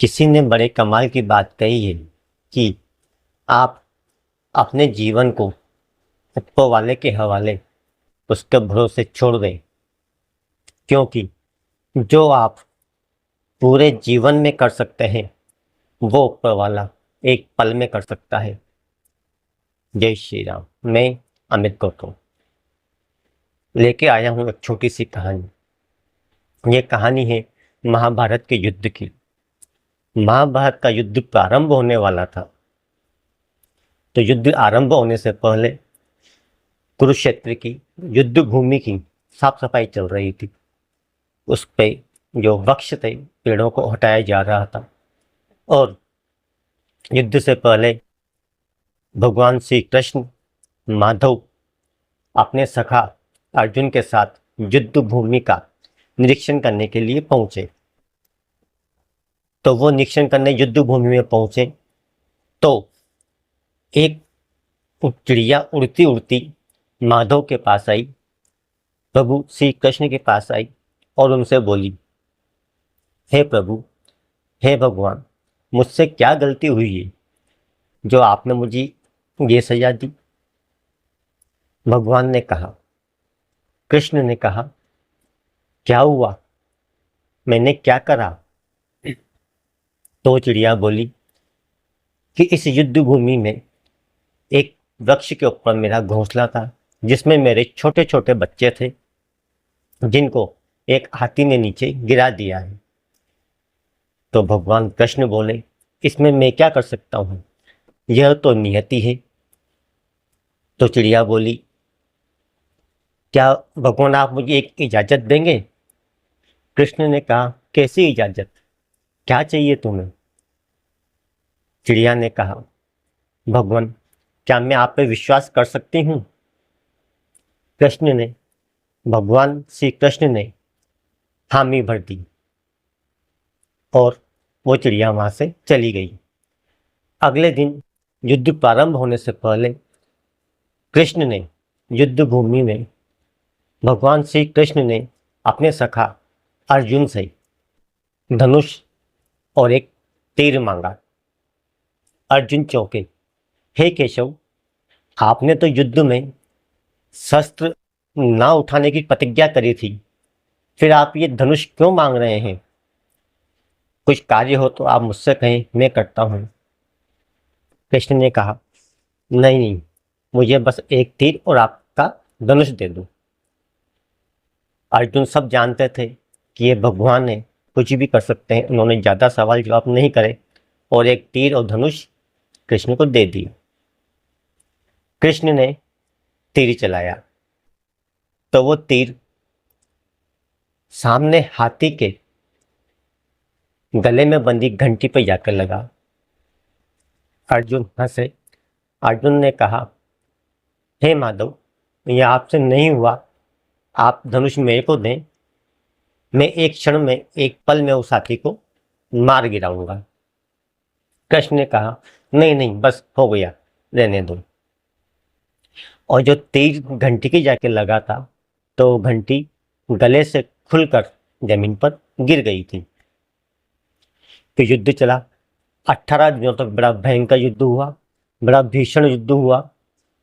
किसी ने बड़े कमाल की बात कही है कि आप अपने जीवन को ऊपर वाले के हवाले, उसके भरोसे छोड़ दें, क्योंकि जो आप पूरे जीवन में कर सकते हैं वो ऊपर वाला एक पल में कर सकता है। जय श्री राम। मैं अमित गौतम लेके आया हूँ एक छोटी सी कहानी। ये कहानी है महाभारत के युद्ध की। महाभारत का युद्ध प्रारंभ होने वाला था, तो युद्ध आरंभ होने से पहले कुरुक्षेत्र की युद्ध भूमि की साफ सफाई चल रही थी। उस पे जो वृक्ष थे, पेड़ों को हटाया जा रहा था। और युद्ध से पहले भगवान श्री कृष्ण, माधव अपने सखा अर्जुन के साथ युद्ध भूमि का निरीक्षण करने के लिए पहुंचे। तो वो निरीक्षण करने युद्ध भूमि में पहुंचे तो एक चिड़िया उड़ती उड़ती माधव के पास आई, प्रभु श्री कृष्ण के पास आई और उनसे बोली, हे प्रभु, हे भगवान, मुझसे क्या गलती हुई है जो आपने मुझे ये सजा दी। भगवान ने कहा, कृष्ण ने कहा, क्या हुआ, मैंने क्या करा। तो चिड़िया बोली कि इस युद्ध भूमि में एक वृक्ष के ऊपर मेरा घोंसला था, जिसमें मेरे छोटे छोटे बच्चे थे, जिनको एक हाथी ने नीचे गिरा दिया है। तो भगवान कृष्ण बोले, इसमें मैं क्या कर सकता हूँ, यह तो नियति है। तो चिड़िया बोली, क्या भगवान आप मुझे एक इजाज़त देंगे। कृष्ण ने कहा, कैसी इजाज़त, क्या चाहिए तुम्हें। चिड़िया ने कहा, भगवान, क्या मैं आप पे विश्वास कर सकती हूँ। कृष्ण ने भगवान श्री कृष्ण ने हामी भर दी और वो चिड़िया वहां से चली गई। अगले दिन युद्ध प्रारंभ होने से पहले कृष्ण ने युद्ध भूमि में, भगवान श्री कृष्ण ने अपने सखा अर्जुन से धनुष और एक तीर मांगा। अर्जुन चौंके, हे केशव, आपने तो युद्ध में शस्त्र ना उठाने की प्रतिज्ञा करी थी, फिर आप ये धनुष क्यों मांग रहे हैं। कुछ कार्य हो तो आप मुझसे कहें, मैं करता हूँ। कृष्ण ने कहा, नहीं नहीं, मुझे बस एक तीर और आपका धनुष दे दो। अर्जुन सब जानते थे कि ये भगवान है, कुछ भी कर सकते हैं। उन्होंने ज़्यादा सवाल जवाब नहीं करे और एक तीर और धनुष कृष्ण को दे दिया। कृष्ण ने तीर चलाया तो वो तीर सामने हाथी के गले में बंधी घंटी पर जाकर लगा। अर्जुन हंसे। अर्जुन ने कहा, हे माधव, यह आपसे नहीं हुआ, आप धनुष मेरे को दें, मैं एक क्षण में, एक पल में उस हाथी को मार गिराऊंगा। कृष्ण ने कहा, नहीं नहीं, बस हो गया, रहने दो। और जो तीर घंटी की जाके लगा था, तो घंटी गले से खुलकर जमीन पर गिर गई थी। फिर युद्ध चला। 18 दिनों तक बड़ा भयंकर युद्ध हुआ, बड़ा भीषण युद्ध हुआ।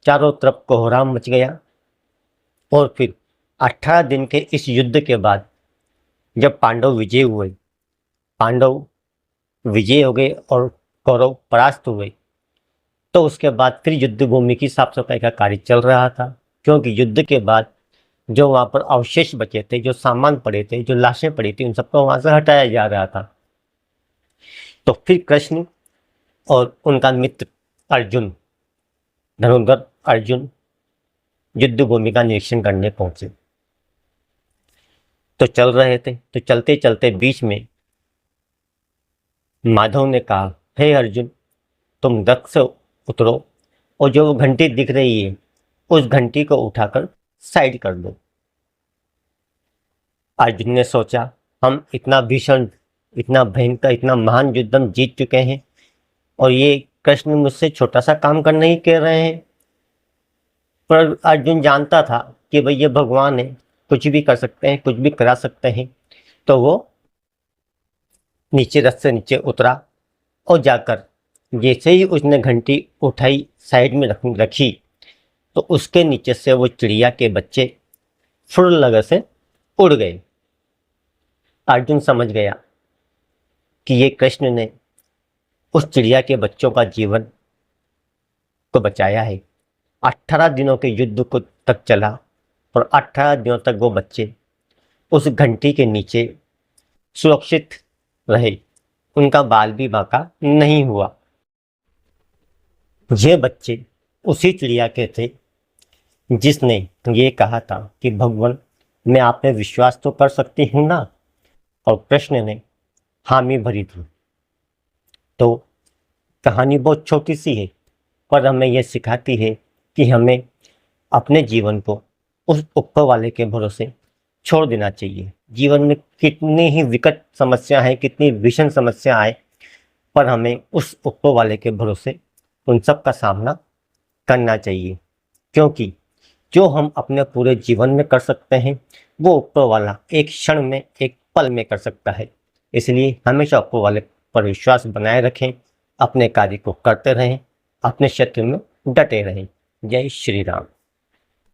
चारों तरफ कोहराम मच गया। और फिर 18 दिन के इस युद्ध के बाद जब पांडव विजय हुए, पांडव विजय हो गए और कौरव परास्त हुए, तो उसके बाद फिर युद्ध भूमि की साफ सफाई का कार्य चल रहा था। क्योंकि युद्ध के बाद जो वहाँ पर अवशेष बचे थे, जो सामान पड़े थे, जो लाशें पड़ी थी, उन सबको वहाँ से हटाया जा रहा था। तो फिर कृष्ण और उनका मित्र अर्जुन, धनुर्धर अर्जुन, युद्ध भूमि का निरीक्षण करने पहुंचे। तो चल रहे थे, तो चलते चलते बीच में माधव ने कहा, हे अर्जुन, तुम रथ से उतरो और जो वो घंटी दिख रही है, उस घंटी को उठाकर साइड कर दो। अर्जुन ने सोचा, हम इतना भीषण, इतना भयंकर, इतना महान युद्ध हम जीत चुके हैं और ये कृष्ण मुझसे छोटा सा काम करने ही कह रहे हैं। पर अर्जुन जानता था कि भाई ये भगवान है, कुछ भी कर सकते हैं, कुछ भी करा सकते हैं। तो वो नीचे रथ से नीचे उतरा और जाकर जैसे ही उसने घंटी उठाई साइड में रखी तो उसके नीचे से वो चिड़िया के बच्चे फुर लगे से उड़ गए। अर्जुन समझ गया कि ये कृष्ण ने उस चिड़िया के बच्चों का जीवन को बचाया है। 18 दिनों के युद्ध को तक चला और 18 दिनों तक वो बच्चे उस घंटी के नीचे सुरक्षित रहे, उनका बाल भी बांका नहीं हुआ। ये बच्चे उसी चिड़िया के थे जिसने ये कहा था कि भगवान मैं आप में विश्वास तो कर सकती हूँ ना, और कृष्ण ने हामी भरी थी। तो कहानी बहुत छोटी सी है पर हमें यह सिखाती है कि हमें अपने जीवन को उस ऊपर वाले के भरोसे छोड़ देना चाहिए। जीवन में कितनी ही विकट समस्या है, कितनी भीषण समस्या आए, पर हमें उस ऊपर वाले के भरोसे उन सब का सामना करना चाहिए, क्योंकि जो हम अपने पूरे जीवन में कर सकते हैं वो ऊपर वाला एक क्षण में, एक पल में कर सकता है। इसलिए हमेशा ऊपर वाले पर विश्वास बनाए रखें, अपने कार्य को करते रहें, अपने क्षेत्र में डटे रहें। जय श्री राम।